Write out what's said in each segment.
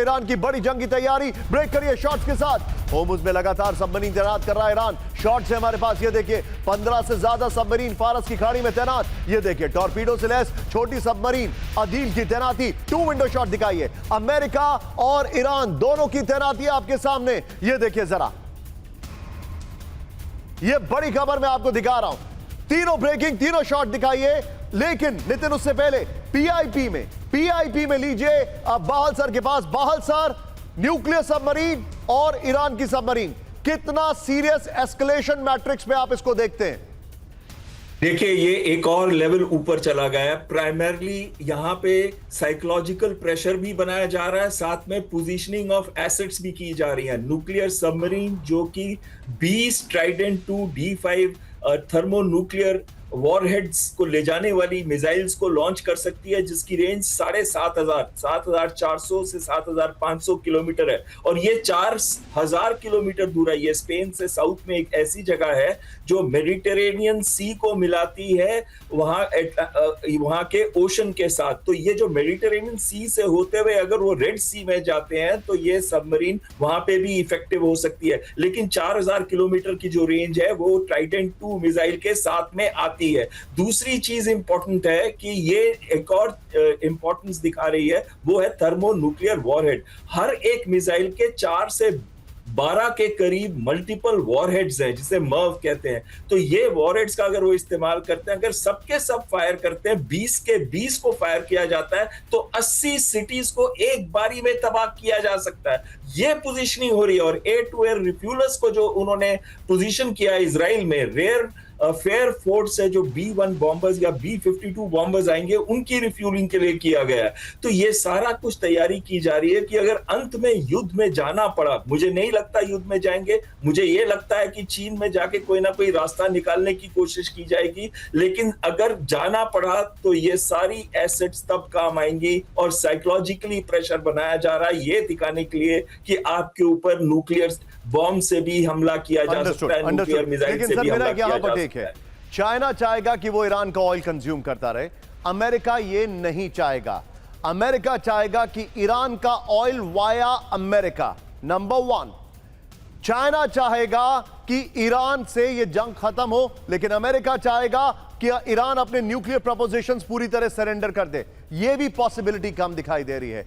Iran की बड़ी जंग की तैयारी, ब्रेक करिए शॉट्स के साथ। होर्मुज में लगातार सबमरीन तैनात कर रहा है ईरान। शॉट्स है हमारे पास, ये देखिए 15 से ज्यादा सबमरीन फारस की खाड़ी में तैनात। ये देखिए टॉर्पीडो से लैस छोटी सबमरीन अदील की तैनाती। 2 विंडो शॉट दिखाइए, अमेरिका और ईरान दोनों की तैनाती आपके सामने। ये देखिए जरा, ये बड़ी खबर मैं आपको दिखा रहा हूं। तीनों ब्रेकिंग, तीनों शॉट दिखाइए। लेकिन नितिन उससे पहले पीआईपी में लीजिए अब बाहल सर के पास। बाहल सर, न्यूक्लियर सबमरीन और ईरान की सबमरीन, कितना सीरियस एस्केलेशन मैट्रिक्स में आप इसको देखते हैं? देखिए, ये एक और लेवल ऊपर चला गया है। प्राइमरली यहाँ पे साइकोलॉजिकल प्रेशर भी बनाया जा रहा है, साथ में पोजीशनिंग ऑफ एसेट्स भी की जा रही है। न्यूक्लियर सबमरीन जो कि 20 Trident 2 D5 thermo nuclear warheads को ले जाने वाली मिसाइल्स को लॉन्च कर सकती है, जिसकी रेंज 7,400 से 7,500 किलोमीटर है। और ये 4,000 किलोमीटर दूर है। ये स्पेन से साउथ में एक ऐसी जगह है जो मेडिटेरेनियन सी को मिलाती है वहां के ओशन के साथ। तो ये जो मेडिटेरेनियन सी से होते हुए अगर वो रेड सी में जाते हैं तो ये सबमरीन वहां पे भी इफेक्टिव हो सकती है। लेकिन 4,000 किलोमीटर की जो रेंज है वो ट्राइडेंट 2 मिसाइल के साथ में आती है। दूसरी चीज इंपॉर्टेंट है कि ये एक और इंपॉर्टेंस दिखा रही है, वो है थर्मो न्यूक्लियर वॉरहेड। हर एक मिसाइल के 4 से 12 के करीब मल्टीपल वॉरहेड्स हैं, जिसे मर्व कहते हैं। तो ये वॉरहेड्स का अगर वो इस्तेमाल करते हैं, अगर सबके सब फायर करते हैं, 20 के 20 को फायर किया जाता है तो 80 सिटीज को एक बारी में तबाह किया जा सकता है। ये पोजीशनिंग हो रही है। और एयर टू एयर रिफ्यूलर्स को जो उन्होंने पोजीशन किया है इजराइल में, रेयर फेयर फोर्स से जो B1 बॉम्बर्स या B52 बॉम्बर्स आएंगे, उनकी रिफ्यूलिंग के लिए किया गया है। तो ये सारा कुछ तैयारी की जा रही है कि अगर अंत में युद्ध में जाना पड़ा, मुझे नहीं लगता युद्ध में जाएंगे, मुझे ये लगता है कि चीन में जाके कोई ना कोई रास्ता निकालने की कोशिश की जाएगी। लेकिन अगर जाना पड़ा तो ये सारी एसेट्स तब काम आएंगी। और साइकोलॉजिकली प्रेशर बनाया जा रहा है ये दिखाने के लिए कि आपके ऊपर न्यूक्लियर बॉम्ब से भी हमला किया जा सकता है, न्यूक्लियर मिसाइल से भी हमला किया जा सकता है। चाइना चाहेगा कि वो ईरान का ऑयल कंज्यूम करता रहे, अमेरिका ये नहीं चाहेगा। अमेरिका चाहेगा कि ईरान का oil via America, number 1। China चाहेगा कि ईरान से ये जंग खत्म हो, लेकिन अमेरिका चाहेगा कि ईरान अपने न्यूक्लियर प्रपोजिशंस पूरी तरह सरेंडर कर दे। यह भी पॉसिबिलिटी कम दिखाई दे रही है।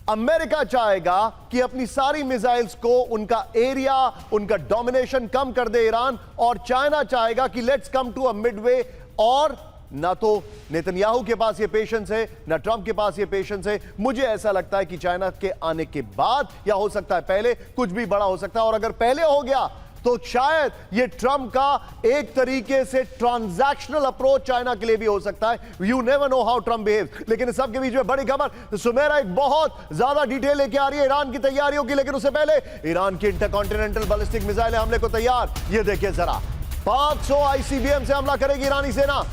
अमेरिका चाहेगा कि अपनी सारी मिसाइल्स को, उनका एरिया, उनका डोमिनेशन कम कर दे ईरान। और चाइना चाहेगा कि let's come to a midway. और ना तो नेतन्याहू के पास ये पेशेंस है, ना ट्रंप के पास ये पेशेंस है। मुझे ऐसा लगता है कि चाइना के आने के बाद, या हो सकता है पहले, कुछ भी बड़ा हो सकता है। और अगर पहले हो गया तो शायद ये ट्रंप का एक तरीके से ट्रांजैक्शनल अप्रोच चाइना के लिए भी हो सकता है। You never know how Trump behaves. लेकिन इस सब के बीच में बड़ी खबर, सुमेरा एक बहुत ज्यादा डिटेल लेके आ रही है ईरान की तैयारियों की। लेकिन उससे पहले ईरान की इंटरकॉन्टिनेंटल बैलिस्टिक मिसाइल हमले को तैयार। ये देखिए जरा, 500 ICBM से हमला करेगी ईरानी सेना।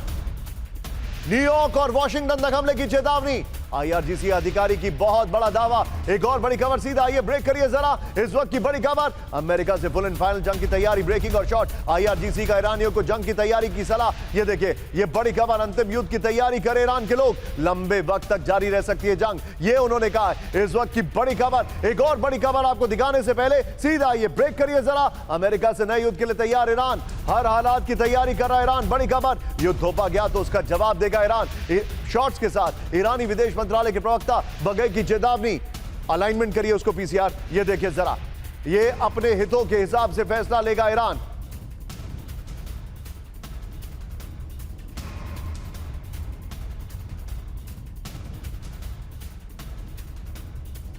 न्यूयॉर्क और वॉशिंगटन तक हमले की चेतावनी। IRGC अधिकारी की बहुत बड़ा दावा। एक और बड़ी खबर सीधा आइए, ब्रेक करिए जरा। इस वक्त की बड़ी खबर, अमेरिका से फुल एंड फाइनल जंग की तैयारी, ब्रेकिंग और शॉट। IRGC का ईरानियों को जंग की तैयारी की सलाह। ये देखिए, ये बड़ी खबर, अंतिम युद्ध की तैयारी करे ईरान के लोग, लंबे वक्त तक जारी रह सकती है जंग, ये उन्होंने कहा है। इस वक्त की बड़ी खबर। एक और बड़ी खबर आपको दिखाने से पहले सीधा आइए, ब्रेक करिए जरा। अमेरिका से नए युद्ध के लिए तैयार ईरान, हर हालात की तैयारी कर रहा है ईरान। बड़ी खबर, युद्ध थोपा गया तो उसका जवाब देगा ईरान। शॉट्स के साथ ईरानी विदेश मंत्रालय के प्रवक्ता बगै की चेतावनी। अलाइनमेंट करिए उसको PCR। ये देखिए जरा, ये अपने हितों के हिसाब से फैसला लेगा ईरान।